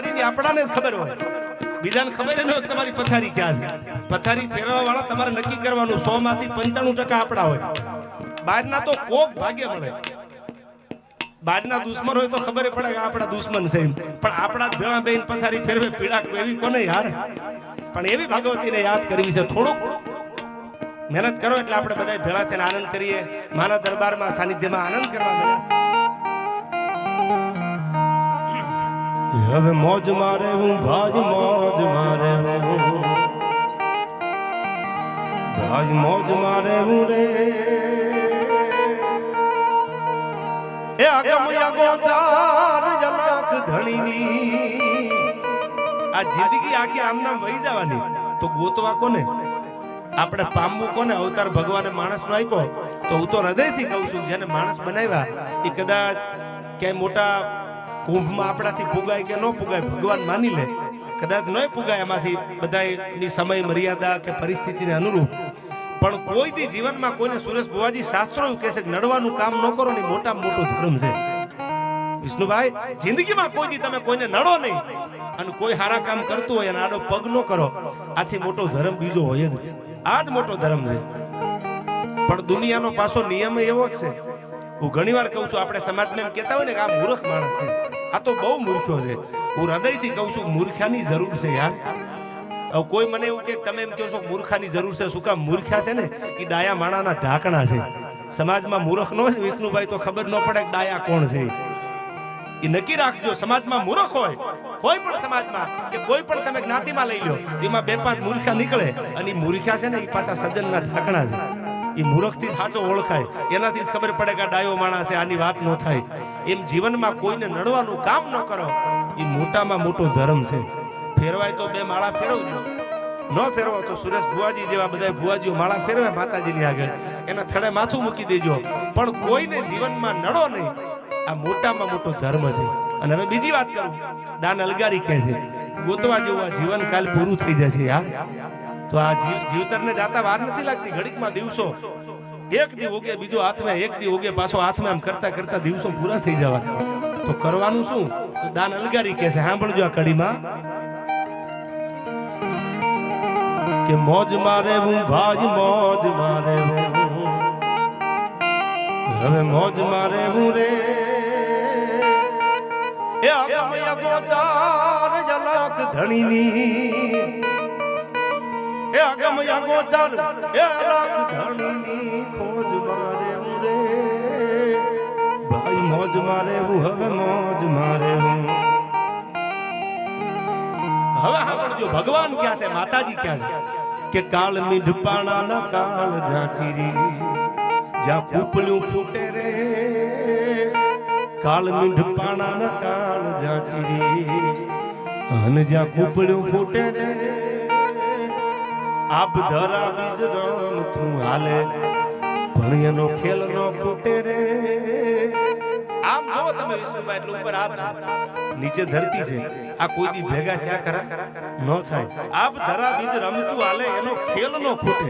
પથારીની આપણાને જ ખબર હોય, બીજાને ખબર ન હોય તમારી પથારી ક્યાં છે. પથારી ફેરવવા વાળા તમારે નક્કી કરવાનું 100 માંથી 95% આપણા હોય. બહારના તો કોક ભાગ્ય મળે. બહારના દુશ્મન હોય તો ખબર પડે કે આપણા દુશ્મન છે, પણ આપણા જ ભેળા બેન પથારી ફેરવે પીડા એવી કોને યાર. પણ એવી ભગવતીને યાદ કરવી છે. થોડુંક મહેનત કરો એટલે આપણે બધા ભેળા થઈને આનંદ કરીએ. માના દરબારમાં સાનિધ્યમાં આનંદ કરવા મળ્યા. હવે મોજ મારે હું ભાજ મોજ મારે ભાજ મોજ મારે હું રે એ આગમ અગોચાર જનક ધણીની. આ જિંદગી આખી આમ નામ વહી જવાની, તો ગોતવા કોને, આપણે પામવું કોને? અવતાર ભગવાને માણસનો આપ્યો, તો હું તો હૃદયથી કહું છું જેને માણસ બનાવ્યા એ કદાચ ક્યાંય મોટા કુંભમાં આપણાથી પુગાય કે ન પુગાય ભગવાન માની લે, કદાચ ન પુગાય એમાંથી બધાની સમય મર્યાદા કે પરિસ્થિતિને અનુરૂપ. પણ કોઈ દી જીવનમાં કોઈને સુરેશ બુવાજી શાસ્ત્રો એવું કહે છે કે નડવાનું કામ ન કરો ને મોટામાં મોટો ધર્મ છે. વિષ્ણુભાઈ, જિંદગીમાં કોઈ દી તમે કોઈને નડો નહીં અને કોઈ સારા કામ કરતું હોય અને આડો પગ ન કરો, આથી મોટો ધર્મ બીજો હોય જ. આ જ મોટો ધર્મ છે. પણ દુનિયાનો પાછો નિયમ એવો જ છે. હું ઘણી વાર કહું છું, આપણે સમાજમાં એમ કહેતા હોય ને કે આ મૂર્ખ માણસ છે, આ તો બહુ મૂર્ખ્યો છે. હું હૃદયથી કહું છું મૂર્ખાની જરૂર છે યાર. હવે કોઈ મને એવું કે તમે એમ કહો છો મૂર્ખાની જરૂર છે, શું કામ? મૂર્ખ્યા છે ને એ ડાયા માણાના ઢાંકણા છે. સમાજમાં મૂર્ખ ન હોય વિષ્ણુભાઈ તો ખબર ન પડે કે ડાયા કોણ છે. એ નક્કી રાખજો, સમાજમાં મૂર્ખ હોય કોઈ પણ સમાજમાં કે કોઈ પણ તમે જ્ઞાતિમાં લઈ લો, એમાં 2-5 મૂર્ખ્યા નીકળે અને એ મૂર્ખ્યા છે ને એ પાછા સજ્જનના ઢાંકણા છે. એ મૂર્ખથી સાચો ઓળખાય, એનાથી જ ખબર પડે કે આ ડાયો માણસ છે, આની વાત ન થાય. એમ જીવનમાં કોઈને નડવાનું કામ ન કરો, એ મોટામાં મોટો ધર્મ છે. ફેરવાય તો 2 માળા ફેરવજો, ન ફેરવો તો સુરેશ બુવાજી જેવા બધા બુવાજીઓ માળા ફેરવે માતાજીની આગળ, એના થડે માથું મૂકી દેજો. પણ કોઈને જીવનમાં નડો નહીં, આ મોટામાં મોટો ધર્મ છે. અને હવે બીજી વાત કરું, દાન અલગારી કહે છે ગોતવા જેવું આ જીવન કાલ પૂરું થઈ જશે યાર. તો આ જીવતરને જાતા વાર નથી લાગતી, ઘડીકમાં દિવસો એક દી ઉગે બીજો હાથમાં, એક દી ઉગે પાછો હાથમાં, એમ કરતા કરતા દિવસો પૂરા થઈ જવાના. તો કરવાનું શું? તો દાન અલગારી કહે છે. સાંભળજો આ કડીમાં કે મોજ મારે હું ભાજ મોજ મારે હવે મોજ મારે હું રે એ અગમ અગોચાર જલક ધણીની એ અગમ અગોચાર એ અલક ધણીની ખોજ મારે હું રે ભાઈ મોજ મારે હું હવે મોજ મારે હું. હવે સાંભળજો ભગવાન ક્યાં છે, માતાજી ક્યાં છે? કે કાળ મીઢપાણા ના કાળ ઝાંચીરી જ્યાં કૂપલું ફૂટે રે, કાળ મીઢપાણા ના કાળ ઝાંચીરી અને જ્યાં કૂપલું ફૂટે રે, આપ ધરા બીજ રમ તું હાલે ભણિયાનો ખેલ નો ખૂટે રે. આમ જો તમે વિષ્ણુભાઈ એટલે ઉપર આપ નીચે ધરતી છે, આ કોઈ દી ભેગા થયા ખરા? ન થાય. આપ ધરા બીજ રમતું હાલે એનો ખેલ નો ખૂટે.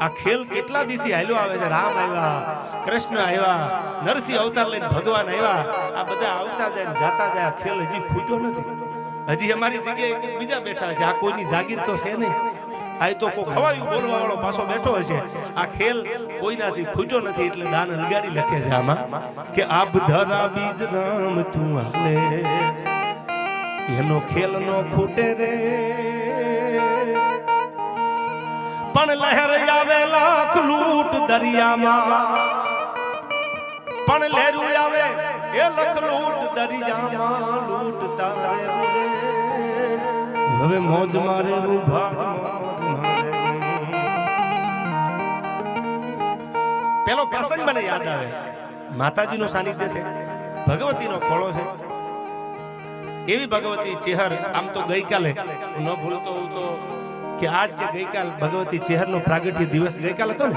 આ ખેલ કેટલા દીથી હાલ્યો આવે છે. રામ આવ્યા, કૃષ્ણ આવ્યા, નરસિંહ અવતાર લઈને ભગવાન આવ્યા, આ બધા આવતા જાય ને જાતા જાય. આ ખેલ હજી ખૂટ્યો નથી. હજી અમારી જગ્યાએ બીજા બેઠા છે. આ કોઈની જાગીર તો છે નહીં. આ તો કોઈ ખવાયું બોલવા વાળો પાછો બેઠો હશે. આ ખેલ કોઈનાથી ખૂટ્યો નથી. એટલે દાન અલગારી લખે છે આમાં કે આપ ધરા બીજ રામ તું હાલે એનો ખેલ નો ખૂટે રે, પણ લહેર આવે લાખ લૂટ દરિયામાં, પણ લહેરું આવે એ લખ લૂટ દરિયામાં લૂટ તારે રે હવે મોજ મારે હું ભાગ મોજ મારે. પેલો પ્રસંગ મને યાદ આવે. માતાજીનું સાનિધ્ય છે, ભગવતીનો ખોળો છે. એવી ભગવતી ચેહર આમ તો ગઈકાલે ન ભૂલતો હું તો કે આજ કે ગઈકાલ ભગવતી ચેહરનો પ્રાગટ્ય દિવસ ગઈકાલ હતો ને.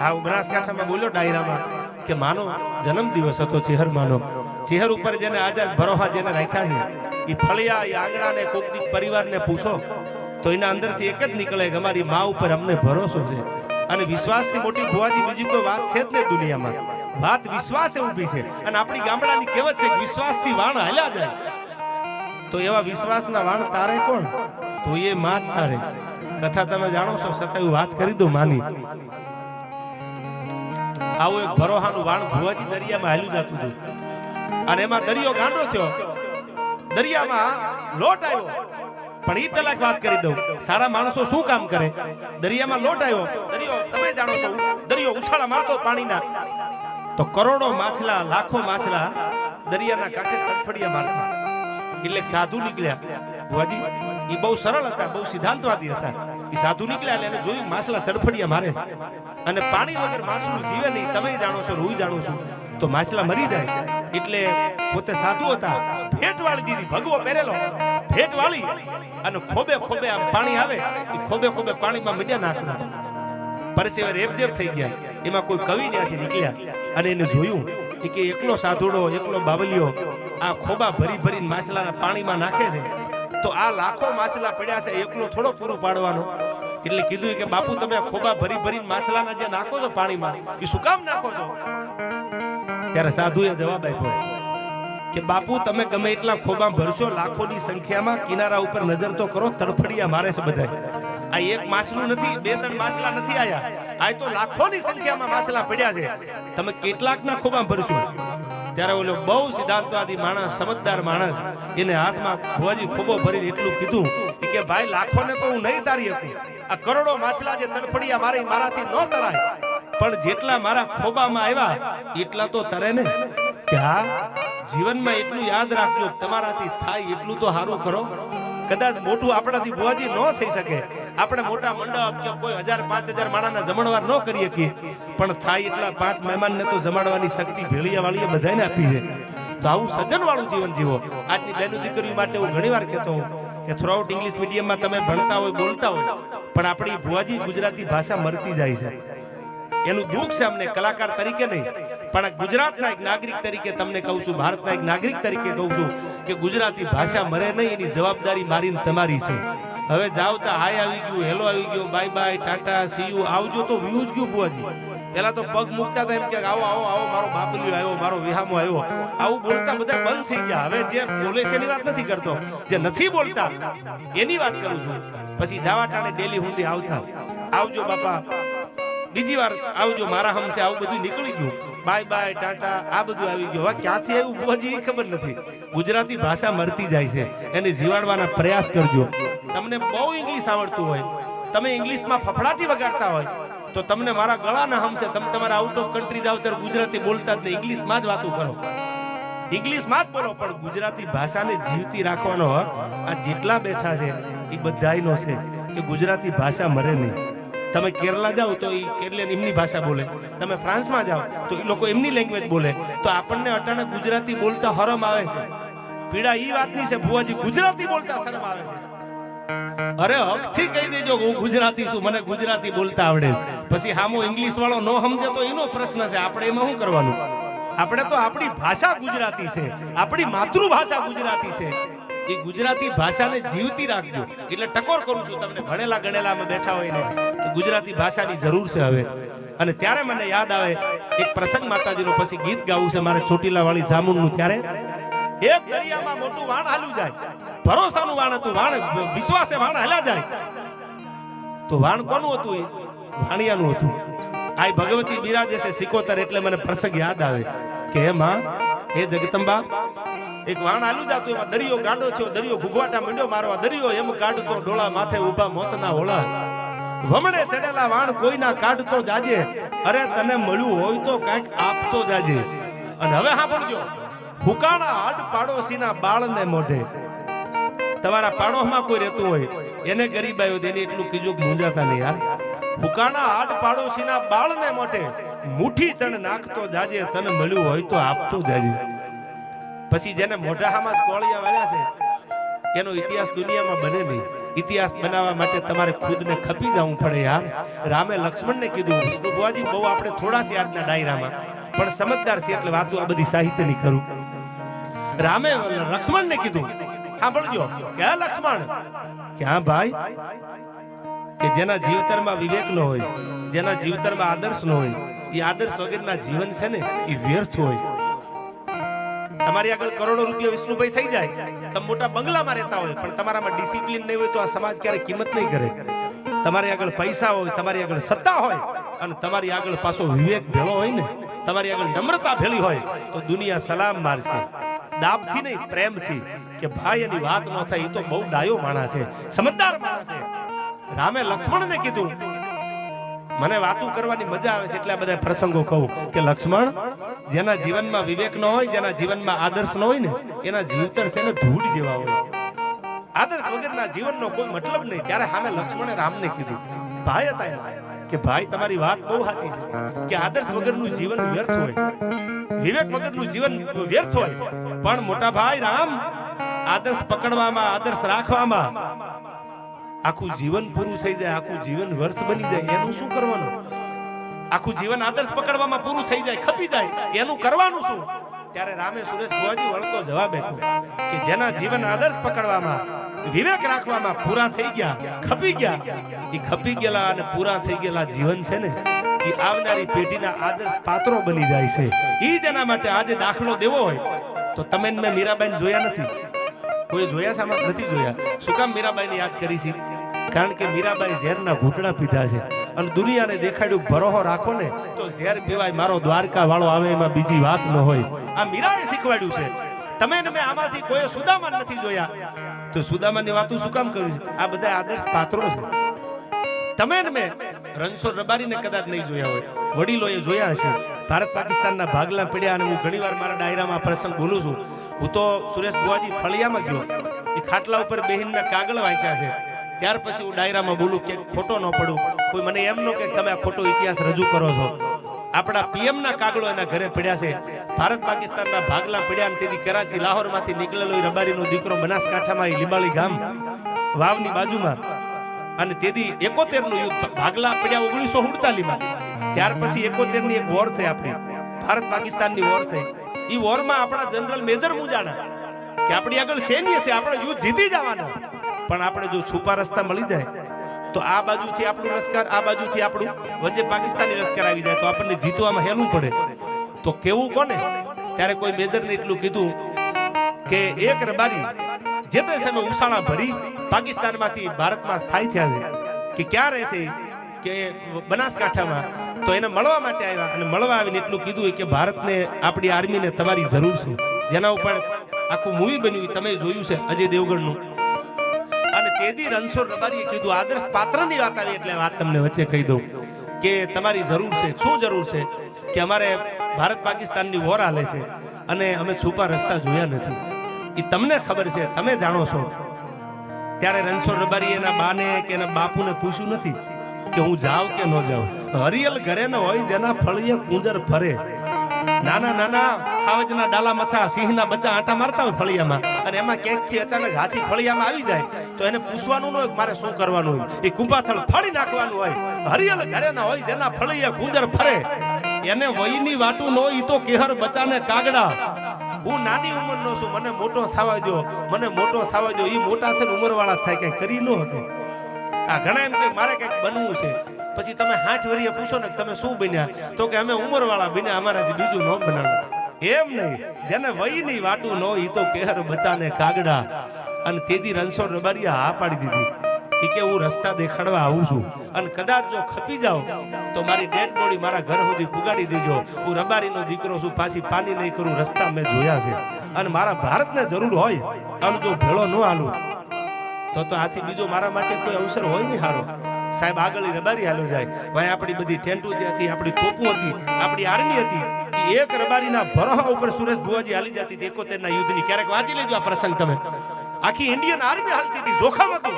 આ બનાસકાંઠામાં બોલ્યો ડાયરામાં કે માનો જન્મ દિવસ હતો ચેહર માનો. ચેહર ઉપર જેને આજાદ ભરોહા જેને રાખ્યા છે, એ ફળિયા એ આંગણાને કોકની પરિવારને પૂછો તો એના અંદરથી એક જ નીકળે કે અમારી મા ઉપર અમને ભરોસો છે. અને વિશ્વાસથી મોટી ભુવાજી બીજી કોઈ વાત છે જ નહીં દુનિયામાં. વાત વિશ્વાસે ઊભી છે. અને આપણી ગામડાની કહેવત છે કે વિશ્વાસથી વાણ હાલ્યા જાય. તો એવા વિશ્વાસના વાણ તારે કોણ? તો એ માં જ તારે. કથા તમે જાણો છો, છતાં હું વાત કરી દઉં માની. આવું એક ભરોહાનું વાણ ભુવાજી દરિયામાં હાલ્યું જતું હતું અને એમાં દરિયો ગાંડો થયો. દરિયામાં લોટ આવ્યો. પણ એ પેલા વાત કરી દઉં, સારા માણસો શું કામ કરે? દરિયામાં લોટ આવ્યો, દરિયો તમે જાણો છો, દરિયો ઉછાળા મારતો પાણીના, તો કરોડો માછલા, લાખો માછલા દરિયાના કાંઠે તડફડિયા મારતા. એટલે સાધુ નીકળ્યા. ભુવાજી એ બહુ સરળ હતા, બહુ સિદ્ધાંતવાદી હતા. એ સાધુ નીકળ્યા એટલે એને જોયું માછલા તડફડિયા મારે અને પાણી વગર માછલું જીવે નહીં. તમે જાણો છો, હું જાણું છું. તો માછલા મરી જાય એટલે પોતે સાધુ હતા, ભેટ વાળી દીધી, ભગવો પહેરેલો, ભેટ વાળી અને ખોબે ખોબે આમ પાણી આવે એ ખોબે ખોબે પાણીમાં મીડિયા નાખવા. પરસેવે રેબઝેબ થઈ ગયા. એમાં કોઈ કવિ ત્યાંથી નીકળ્યા અને એને જોયું કે એકલો સાધુડો, એકલો બાવલિયો આ ખોબા ભરી ભરીને માછલાના પાણીમાં નાખે છે, તો આ લાખો માછલા પડ્યા છે, એકલો થોડો પૂરું પાડવાનો. એટલે કીધું કે બાપુ તમે આ ખોબા ભરી ભરીને માછલાના જે નાખો છો પાણીમાં, એ શું કામ નાખો છો? ત્યારે સાધુએ જવાબ આપ્યો કે બાપુ તમે ગમે એટલા ખોબા ભરશો, લાખોની સંખ્યામાં, કિનારા ઉપર નજર તો કરો, તડફડિયા મારે છે બધા. આ એક માછલું નથી, બે ત્રણ માછલા નથી આયા, આ તો લાખોની સંખ્યામાં માછલા પડ્યા છે, તમે કેટલાકના ખોબા ભરશો? ત્યારે ઓલો બહુ સિદ્ધાંતવાદી માણસ, સમજદાર માણસ, એને હાથમાં ભુવાજી ખોબો ભરીને એટલું કીધું કે ભાઈ લાખોને તો હું નહીં તારી શકું, આ કરોડો માછલા જે તડફડિયા મારે મારાથી ન તરાય, પણ જેટલા મારા ખોબામાં આવ્યા એટલા તો તરે ને. કે હા, જીવનમાં એટલું યાદ રાખજો, તમારાથી થાય એટલું તો સારું કરો. કદાચ મોટું આપણાથી ભુવાજી ન થઈ શકે, આપણે મોટા મંડપ કે કોઈ 1000-5000 માણસના જમણવાર ન કરી શકીએ, પણ થાય એટલા 5 મહેમાનને તો જમાડવાની શક્તિ ભેળિયા વાળીએ બધાને આપી છે. તો આવું સજન વાળું જીવન જીવો. આજની બહેનો દીકરીઓ માટે હું ઘણીવાર કહેતો હોઉં કે થ્રુઆઉટ ઇંગ્લિશ મીડિયમમાં તમે ભણતા હોય, બોલતા હોય, પણ આપણી ભુવાજી ગુજરાતી ભાષા મરતી જાય છે. એનું દુઃખ છે અમને, કલાકાર તરીકે નહીં, પણ ગુજરાતના એક નાગરિક તરીકે તમને કહું છું, ભારતના એક નાગરિક તરીકે કહું છું કે ગુજરાતી ભાષા મરે નહીં, એની જવાબદારી મારી ને તમારી છે. હવે જાવ તો હાય આવી ગયું, હેલો આવી ગયો, bye bye, Tata, C you, આવજો તો વ્યૂ જ ગયું ભુવાજી. પેલા તો પગ મૂકતા હતા એમ કે આવો આવો આવો, મારો બાપલિયો આવ્યો, મારો વિહામો આવ્યો, આવું બોલતા બધા બંધ થઈ ગયા. હવે જે બોલે છે એની વાત નથી કરતો, જે નથી બોલતા એની વાત કરું છું. પછી જાવા ટાણે ડેલી હુંદી આવતા, આવજો બાપા, બીજી વાર આવજો, મારા હમશે, આવું બધું નીકળી ગયું. બાય બાય, ટાટા, આ બધું આવી ગયું. હવે ક્યાંથી આવ્યું ભુવાજી એ ખબર નથી. ગુજરાતી ભાષા મરતી જાય છે, એને જીવાડવાના પ્રયાસ કરજો. તમને બહુ ઇંગ્લિશ આવડતું હોય, તમે ઇંગ્લિશમાં ફફડાટી વગાડતા હોય, તો તમને મારા ગળાના હમશે. તમે તમારા આઉટ ઓફ કન્ટ્રી જાવ ત્યારે ગુજરાતી બોલતા જ નહીં, ઇંગ્લિશમાં જ વાતો કરો, ઇંગ્લિશમાં જ બોલો. પણ ગુજરાતી ભાષાને જીવતી રાખવાનો હક આ જેટલા બેઠા છે એ બધાયનો છે કે ગુજરાતી ભાષા મરે નહીં. તમે કેરલા જાઓ તો એ કેરલિયન એમની ભાષા બોલે, તમે ફ્રાન્સમાં જાઓ તો એ લોકો એમની લેંગ્વેજ બોલે. તો આપણને અટાણે ગુજરાતી બોલતા શરમ આવે છે. પીડા ઈ વાતની છે ભુવાજી, ગુજરાતી બોલતા શરમ આવે છે. અરે હકથી કહી દેજો હું ગુજરાતી છું, મને ગુજરાતી બોલતા આવડે. પછી હામો ઇંગ્લિશ વાળો ન સમજે તો એનો પ્રશ્ન છે, આપણે એમાં શું કરવાનું? આપણે તો આપણી ભાષા ગુજરાતી છે, આપણી માતૃભાષા ગુજરાતી છે. એ ગુજરાતી ભાષાને જીવતી રાખજો. એટલે ટકોર કરું છું તમને, ભણેલા ગણેલામાં બેઠા હોય ને, કે ગુજરાતી ભાષાની જરૂર છે હવે. અને ત્યારે મને યાદ આવે એક પ્રસંગ માતાજીનો, પછી ગીત ગાવું છે મારે ચોટીલા વાળી જામુનનું. ત્યારે એક દરિયામાં મોટું વાણ હાલ્યું જાય, ભરોસાનું વાણ હતું, વાણ વિશ્વાસે વાણ હાલ્યા જાય. તો વાણ કોનું હતું? એ વાણિયાનું હતું. આ ભગવતી બિરાજે છે સિકોતર, એટલે મને પ્રસંગ યાદ આવે કે હે માં, હે જગદંબા, એક વાણ હાલ્યું જાતું, એમાં દરિયો ગાંડો થયો, દરિયો ઘૂઘવાટા માંડ્યો મારવા, દરિયો એમ કાઢતો ડોળા માથે ઊભા મોતના હોળા, વમણે ચડેલા વાણ કોઈના કાઢતો જાજે, અરે તને મળ્યું હોય તો કાંઈક આપતો જાજે. અને હવે સાંભળજો, હુકાણા હાડ પાડોશીના બાળને મોઢે. તમારા પાડોશમાં કોઈ રહેતું હોય, એને ગરીબ આવ્યો તેને એટલું કીધું કે મૂંઝાતા નહીં યાર. હુકાણા હાડ પાડોશીના બાળને મોઢે, મુઠ્ઠી ચણ નાખતો જાજે, તને મળ્યું હોય તો આપતો જાજે. પછી જેને મોઢામાં જ કોળિયા વાળ્યા છે એનો ઇતિહાસ દુનિયામાં બને નહીં. ઇતિહાસ બનાવવા માટે તમારે ખુદને ખપી જવું પડે યાર. રામે લક્ષ્મણને કીધું, વિષ્ણુ ભુવાજી બહુ આપણે થોડા છે આજના ડાયરામાં, પણ સમજદાર છે એટલે વાતો આ બધી સાહિત્યની કરું. રામે લક્ષ્મણને કીધું, સાંભળજો કે હા લક્ષ્મણ, કે હા ભાઈ, કે જેના જીવતરમાં વિવેક ન હોય, જેના જીવતરમાં આદર્શ ન હોય, એ આદર્શ વગરના જીવન છે ને એ વ્યર્થ હોય. તમારી આગળ કરોડો રૂપિયા વિષ્ણુભાઈ થઈ જાય, તમે મોટા બંગલામાં રહેતા હોય પણ તમારામાં ડિસિપ્લિન નહીં હોય તો આ સમાજ ક્યારે કિંમત નહીં કરે. તમારી આગળ પૈસા હોય, તમારી આગળ સત્તા હોય અને તમારી આગળ પાછો વિવેક ભેળો હોય ને, તમારી આગળ નમ્રતા ભેળી હોય તો દુનિયા સલામ મારશે. દાબથી નહીં, પ્રેમથી, કે ભાઈ એની વાત ન થાય, એ તો બહુ ડાયો માણસ છે, સમજદાર માણસ છે. રામે લક્ષ્મણને કીધું, મને વાતું કરવાની મજા આવે છે એટલે આ બધા પ્રસંગો કહું કે લક્ષ્મણ, જેના જીવનમાં વિવેક ન હોય, જેના જીવનમાં આદર્શ ન હોય ને, એના જીવતર છે ને ધૂળ જેવા હોય. આદર્શ વગરના જીવનનો કોઈ મતલબ નહીં. ત્યારે સામે લક્ષ્મણે રામને કીધું, ભાઈ હતા એના, કે ભાઈ તમારી વાત બહુ સાચી છે કે આદર્શ વગરનું જીવન વ્યર્થ હોય, વિવેક વગરનું જીવન વ્યર્થ હોય. પણ મોટા ભાઈ રામ, આદર્શ પકડવામાં, આદર્શ રાખવામાં આખું જીવન પૂરું થઈ જાય, આખું જીવન વ્યર્થ બની જાય, એનું શું કરવાનું? આખું જીવન આદર્શ પકડવામાં પૂરું થઈ જાય, ખપી જાય, એનું કરવાનું શું? ત્યારે રામે સુરેશ બુઆજી વળતો જવાબ આપ્યો કે જેના જીવન આદર્શ પકડવામાં, વિવેક રાખવામાં પૂરા થઈ ગયા, ખપી ગયા, એ ખપી ગયેલા અને પૂરા થઈ ગયેલા જીવન છે ને, એ આવનારી પેઢીના આદર્શ પાત્રો બની જાય છે. એ જ એના માટે આજે દાખલો દેવો હોય તો તમે મેં મીરાબાઈને જોયા નથી, કોઈ જોયા છે આમાં? નથી જોયા. શું કામ મીરાબાઈને યાદ કરી છે? કારણ કે મીરાબાઈ ઝેરના ઘૂંટડા પીધા છે અને દુનિયાને દેખાડ્યું ભરોહો રાખો ને તો ઝેર પીવાય, મારો દ્વારકા વાળો આવે, એમાં બીજી વાત ન હોય. આ મીરાએ શીખવાડ્યું છે. તમે ને મેં આમાંથી કોઈ સુદામા નથી જોયા તો સુદામાની વાતો શું કામ કરી છે? આ બધા આદર્શ પાત્રો છે. તમે ને મેં રણછોડ રબારીને કદાચ નહીં જોયા હોય, વડીલોએ જોયા હશે. ભારત પાકિસ્તાનના ભાગલા પડ્યા. અને હું ઘણીવાર મારા ડાયરામાં પ્રસંગ બોલું છું. હું તો સુરેશ બુઆજી ફળિયામાં ગયો, એ ખાટલા ઉપર બેહીને મેં કાગળ વાંચ્યા છે. ત્યાર પછી હું ડાયરામાં બોલું કે ખોટો ન પડું. કોઈ મને એમ ન કે તમે આ ખોટો ઇતિહાસ રજૂ કરો છો. આપણા પીએમના કાગળો એના ઘરે પડ્યા છે. ભારત પાકિસ્તાનના ભાગલા પડ્યા, તેથી કરાચી લાહોરમાંથી નીકળેલો રબારીનો દીકરો બનાસકાંઠામાં લીંબાળી ગામ વાવની બાજુમાં, અને તેથી 71 નું યુદ્ધ, ભાગલા પડ્યા 1947માં. ત્યાર પછી 71 ની એક વોર થઈ, આપણી ભારત પાકિસ્તાનની વોર થઈ. એ વોરમાં આપણા જનરલ મેજર મુજાણા કે આપણી આગળ સૈન્ય છે, આપણે યુદ્ધ જીતી જવાનો. પણ આપણે જો છુપા રસ્તા મળી જાય તો આ બાજુથી આપણું લશ્કર, આ બાજુથી આપણું, વચ્ચે પાકિસ્તાની લશ્કર આવી જાય તો આપણને જીતવામાં હેલું પડે. તો કેવું કોને? ત્યારે કોઈ મેજરને એટલું કીધું કે એક રબારી જે તે સમય ઉસાળા ભરી પાકિસ્તાનમાંથી ભારતમાં સ્થાયી થયા છે, કે ક્યાં રહેશે? કે બનાસકાંઠામાં. તો એને મળવા માટે આવ્યા અને મળવા આવીને એટલું કીધું કે ભારતને, આપણી આર્મીને તમારી જરૂર છે. જેના ઉપર આખું મૂવી બન્યું તમે જોયું છે, અજય દેવગણનું. અને તેથી રણછોડ રબારીએ કીધું, આદર્શ પાત્રની વાત આવી એટલે વાત તમને વચ્ચે કહી દઉં કે તમારી જરૂર છે. શું જરૂર છે? કે અમારે ભારત પાકિસ્તાનની વોર હાલે છે અને અમે છુપા રસ્તા જોયા નથી. એ તમને ખબર છે, તમે જાણો છો. ત્યારે રણછોડ રબારી એના બાને કે એના બાપુને પૂછ્યું નથી કે હું જાઉં કે ન જાઉં. હરિયલ ઘરે ન હોય જેના ફળીએ કુંજર ફરે. નાના નાના ખાવજના ડાલા મથા સિંહના બચ્ચા આટા મારતા હોય ફળિયામાં, અને એમાં ક્યાંકથી અચાનક હાથી ફળિયામાં આવી જાય તો એને પૂછવાનું ન હોય મારે શું કરવાનું હોય, એ કુંભાથળ ફાડી નાખવાનું હોય. હરિયલ ઘરે ન હોય જેના ફળીએ કુંજર ફરે, એને વયની વાટું ન હોય, તો કેહર બચાને કાગડા. હું નાની ઉંમરનો છું, મને મોટો થવા દો, મને મોટો થવા દો. એ મોટા થઈને ઉંમરવાળા થાય, કઈ કરી ન શકે. આ ઘણા એમ કે મારે કઈક બનવું છે. પછી તમે 60 વર્ષે પૂછો ને તમે શું બન્યા, તો કે અમે ઉંમરવાળા બન્યા, અમારાથી બીજું ન બનાવે. એમ નહીં, જેને વયની વાટું ન હોય, તો કેહર બચાને કાગડા. અને તેથી રણછોડ રબારીએ હા પાડી દીધી કે હું રસ્તા દેખાડવા આવું છું, અને કદાચ જો ખપી જાઓ તો મારી ડેડ બોડી મારા ઘર સુધી પુગાડી દેજો. હું રબારીનો દીકરો છું, પાછી પાની નહીં કરું. રસ્તા મેં જોયા છે અને મારા ભારતને જરૂર હોય અને જો ભેળો ન હાલું તો આથી બીજો મારા માટે કોઈ અવસર હોય નહીં હારો. સાહેબ આગળ રબારી હાલો જાય. ભાઈ આપણી બધી ટેન્ટો જે હતી, આપણી તોપો હતી, આપણી આર્મી હતી, એ એક રબારીના ભરોહા ઉપર સુરેશ બુઆજી હાલી જતી હતી 71 ના યુદ્ધની. ક્યારેક વાંચી લેજો આ પ્રસંગ તમે. આખી ઇન્ડિયન આર્મી હાલતી હતી, જોખમ હતું.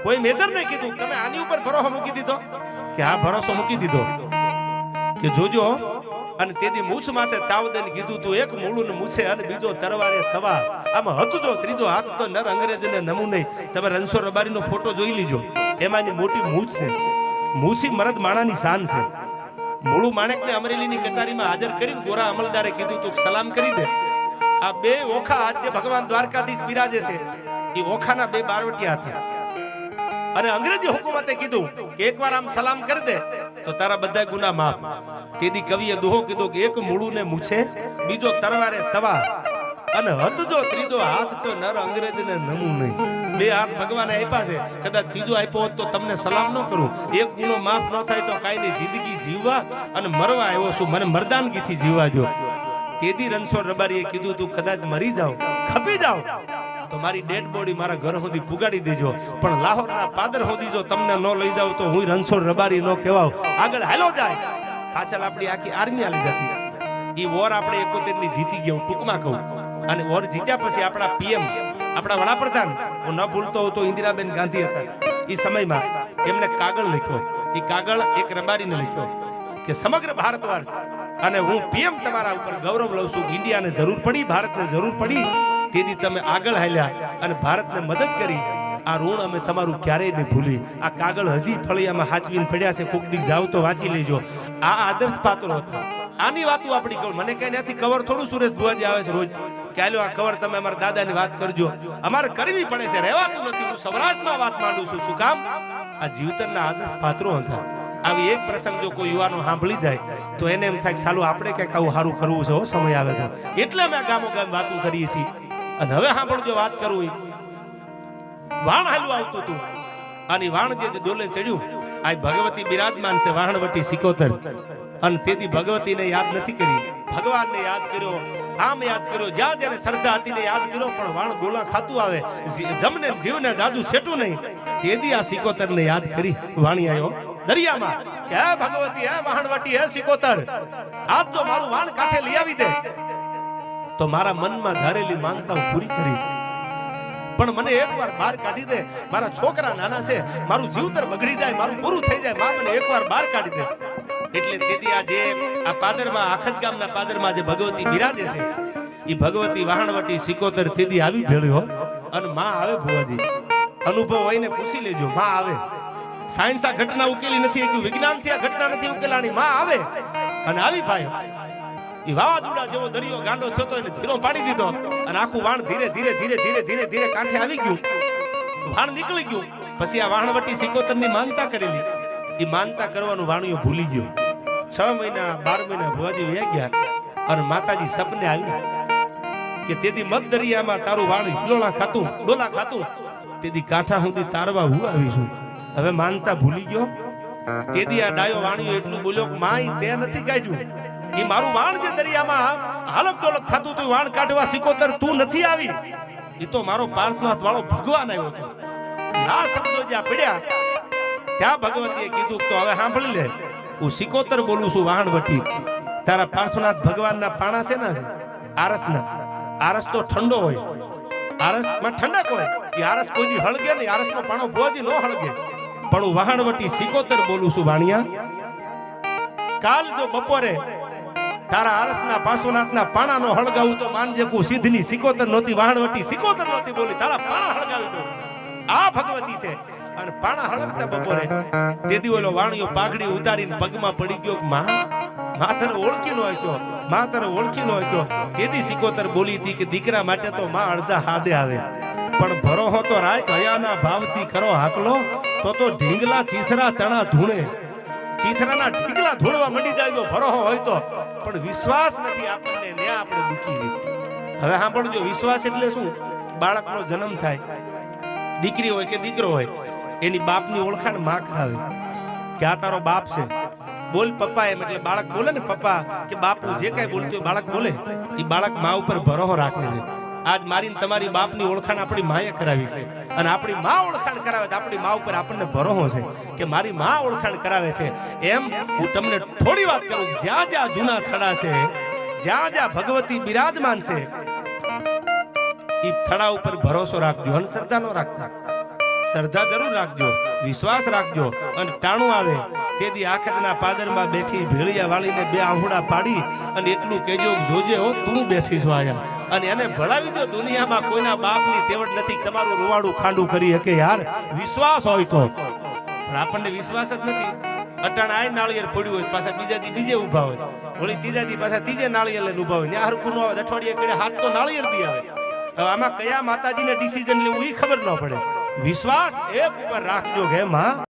કોઈ મેજર નહીં કીધું તમે આની ઉપર ભરોસો મૂકી દીધો, કે આ ભરોસો મૂકી દીધો કે જોજો. અને તેથી મૂછ માથે તાવ દઈને કીધું તું એક મૂળું ને મૂછે અને બીજો તરવારે થવા. આમાં હતું જો ત્રીજો હાથ તો નર અંગ્રેજને નમું નહીં. તમે રણછોડ રબારીનો ફોટો જોઈ લીજો, એમાંની મોટી મૂછ છે. મૂછી મરદ માણાની શાન છે. મૂળું માણેકને અમરેલીની કચેરીમાં હાજર કરીને ગોરા અમલદારે કીધું તું સલામ કરી દે. આ બે ઓખા આજ જે ભગવાન દ્વારકાધીશ બિરાજે છે, એ ઓખાના બે બારવટિયા હતા. અને અંગ્રેજી હુકુમતે કીધું કે એકવાર આમ સલામ કરી દે તો તારા બધા ગુના માફ. તેથી કવિએ દોહો કીધો કે એક મૂળું ને મૂછે, બીજો તરવારે તવા, અને હતો ત્રીજો હાથ તો નર અંગ્રેજને નમું નહીં. બે હાથ ભગવાને આપ્યા છે, કદાચ ત્રીજો આપ્યો હોત તો તમને સલામ ન કરું. એક ગુનો માફ ન થાય તો કાંઈ નહીં, જિંદગી જીવવા અને મરવા આવ્યો છું, મને મરદાનગીથી જીવવા દો. તેથી રણછોડ રબારીએ કીધું તું કદાચ મરી જાવ, ખપી જાવ તો મારી ડેડ બોડી મારા ઘર સુધી પુગાડી દેજો, પણ લાહોરના પાદર સુધી જો તમને ન લઈ જાવ તો હું રણછોડ રબારી ન કહેવાવ. આગળ હાલો જાય. પાછળ આપણી આખી આર્મી આવી જતી. એ વોર આપણે 71 ની જીતી ગયો, ટૂંકમાં કહું. અને વોર જીત્યા પછી આપણા પીએમ, આપણા વડાપ્રધાન, હું ન ભૂલતો હોઉં તો ઇન્દિરાબેન ગાંધી હતા. એ સમયમાં એમને કાગળ લખ્યો. એ કાગળ એક રબારીને લખ્યો કે સમગ્ર ભારતવર્ષ અને હું પીએમ તમારા ઉપર ગૌરવ લઉં છું. ઇન્ડિયાને જરૂર પડી, ભારતને જરૂર પડી, તેથી તમે આગળ હાલ્યા અને ભારતને મદદ કરી. આ ઋણ અમે તમારું ક્યારેય નહીં ભૂલી. આ કાગળ હજી ફળિયામાં હાચવીને પડ્યા છે, કોક દી જાવ તો વાંચી લેજો. આ આદર્શ પાત્રો હતા. આની વાતો આપણી કહું. મને કઈ નથી કવર થોડું સુરેશ ભુવાજી આવે છે રોજ કે આલ્યો આ કવર તમે અમારા દાદાની વાત કરજો. અમારે કરવી પડે છે, રહેવાતું નથી. હું સૌરાષ્ટ્રમાં વાત માંડું છું. શું કામ? આ જીવતરના આદર્શ પાત્રો હતા. આવી એક પ્રસંગ જો કોઈ યુવાનો સાંભળી જાય તો એને એમ થાય કે સાલું આપણે કંઈક આવું સારું કરવું છે, સમય આવે તો. એટલે અમે ગામો ગામ વાતો કરીએ છીએ. અને હવે સાંભળજો, વાત કરવું. વાણ હાલું આવતું હતું અને વાણ જે ડોલે ચડ્યું, આ ભગવતી બિરાજમાન છે, વાહણવટી સિકોતર. અને તેથી ભગવતીને યાદ નથી કરી, ભગવાનને યાદ કર્યો, આમ યાદ કર્યો, જ્યાં જેને શ્રદ્ધા હતી ને યાદ કર્યો. પણ વાણ ડોલા ખાતું આવે, જમને જીવને જાજુ છેટું નહીં. તેથી આ સિકોતરને યાદ કરી વાણી આવ્યો દરિયામાં કે હે ભગવતી, હે વાહણવટી, હે સિકોતર, આજ જો મારું વાણ કાંઠે લઈ આવી દે તો મારા મનમાં ધારેલી માનતા પૂરી કરીશ. પણ મને એકવાર બહાર કાઢી દે, મારા છોકરા નાના છે, મારું જીવતર બગડી જાય, મારું પૂરું થઈ જાય, માં મને એકવાર બહાર કાઢી દે. એટલે તેથી આ જે આ પાદરમાં, આખજ ગામના પાદરમાં જે ભગવતી બિરાજે છે, એ ભગવતી વાહણવટી સિકોતર તેથી આવી ભેળ્યો. અને માં આવે ભુવાજી, અનુભવ હોય ને પૂછી લેજો, માં આવે. સાયન્સ આ ઘટના ઉકેલી નથી, એક વિજ્ઞાનથી આ ઘટના નથી ઉકેલાની. માં આવે અને આવી ભાઈ એ વાવાઝોડા જેવો દરિયો ગાંડો થયો એને ધીરો પાડી દીધો અને આખું વાણ ધીરે ધીરે ધીરે ધીરે ધીરે ધીરે કાંઠે આવી ગયું. વાણ નીકળી ગયું. પછી આ વાહણવટી સિકોતરની માનતા કરેલી. એ માનતા કરવાનું વાણિયો ભૂલી ગયો. 6 મહિના 12 મહિના ભુવાજી વયા ગયા અને માતાજી સપને આવી કે તેથી મત દરિયામાં તારું વાણ હિલોળા ખાતું, ડોલા ખાતું, તેથી કાંઠા સુધી તારવા હું આવીશું. હવે માનતા ભૂલી ગયો. તેથી આ ડાયો વાણિયો એટલું બોલ્યો કે માય તે નથી કાઢ્યું. એ મારું વાણ જે દરિયામાં હાલક ડોલક થતું હતું, વાણ કાઢવા સિકોતર તું નથી આવી. એ તો મારો પાર્શ્વનાથ વાળો ભગવાન આવ્યો હતો. આ શબ્દો જ્યાં પડ્યા ત્યાં ભગવતીએ કીધું તો હવે સાંભળી લે, હું સિકોતર બોલું છું વાહણવટી. તારા પાર્શ્વનાથ ભગવાનના પાણા છે ને આરસના. આરસ તો ઠંડો હોય, આરસમાં ઠંડક હોય. એ આરસ કોઈ દી હળગે નહીં, આરસનો પાણો ભુવાજી નો હળગે. પણ હું વાહણવટી સિકોતર બોલું છું વાણિયા. કાલ જો બપોરે તારા આરસના પાર્શ્વનાથના પાણા નો હળગાવું તો માનજે કુ સિદ્ધની સિકોતર નહોતી, વાહણવટી સિકોતર નહોતી બોલી, તારા પાણા હળગાવી દો. આ ભગવતી છે. અને પાણા હળગતા બપોરે તેથી ઓલો વાણિયો પાઘડી ઉતારીને પગમાં પડી ગયો. માં તને ઓળખી નો આક્યો, માં તને ઓળખી નો આક્યો. તેથી સિકોતર બોલી હતી કે દીકરા માટે તો માં અડધા હાદે આવે, પણ ભરોહો તો રાખ હયાના ભાવથી કરો હાકલો તો ઢીંગલા ચીથરા તણા ધૂણે. ચીથરાના ઢીંગલા ધૂણવા મંડી જાય જો ભરોહો હોય તો. પણ વિશ્વાસ નથી આપણને, ને આપણે દુખી છે. હવે સાંભળજો, વિશ્વાસ એટલે શું? બાળકનો જન્મ થાય, દીકરી હોય કે દીકરો હોય, એની બાપની ઓળખાણ માં કરાવે કે આ તારો બાપ છે, બોલ પપ્પા એમ. એટલે બાળક બોલે ને પપ્પા કે બાપુ, જે કઈ બોલતું બાળક બોલે. એ બાળક મા ઉપર ભરોહો રાખે છે. આજ મારી તમારી બાપની ઓળખાણ આપણી માએ કરાવી છે અને આપણી મા ઓળખાણ કરાવે તો આપણી મા ઉપર આપણને ભરોહો છે કે મારી મા ઓળખાણ કરાવે છે. એમ હું તમને થોડી વાત કરું. જ્યાં જ્યાં જૂના થડા છે, જ્યાં જ્યાં ભગવતી બિરાજમાન છે, એ થડા ઉપર ભરોસો રાખજો. અને શ્રદ્ધા નો રાખતા, શ્રદ્ધા જરૂર રાખજો, વિશ્વાસ રાખજો. અને ટાણું આવે તેથી આખજના પાદરમાં બેઠી ભેળિયા વાળીને 2 આંહુડા પાડી અને એટલું કહેજો, જોજે હો તું બેઠી છો આયા. અને એને ભળાવી દો. દુનિયામાં કોઈના બાપની તેવડ નથી તમારું રૂવાડું ખાંડું કરી શકે યાર, વિશ્વાસ હોય તો. પણ આપણને વિશ્વાસ જ નથી. અટાણ આય નાળિયેર ફોડ્યું હોય, પાછા બીજા દી બીજે ઉભા હોય, વળી ત્રીજા દી પાછા ત્રીજે નાળિયેર લઈને ઉભા હોય. ને હરખું ન આવે, અઠવાડિયે કડે હાથ તો નાળિયેર દી આવે. હવે આમાં કયા માતાજીને ડિસિઝન લેવું એ ખબર ન પડે. વિશ્વાસ એક ઉપર રાખજો કે માં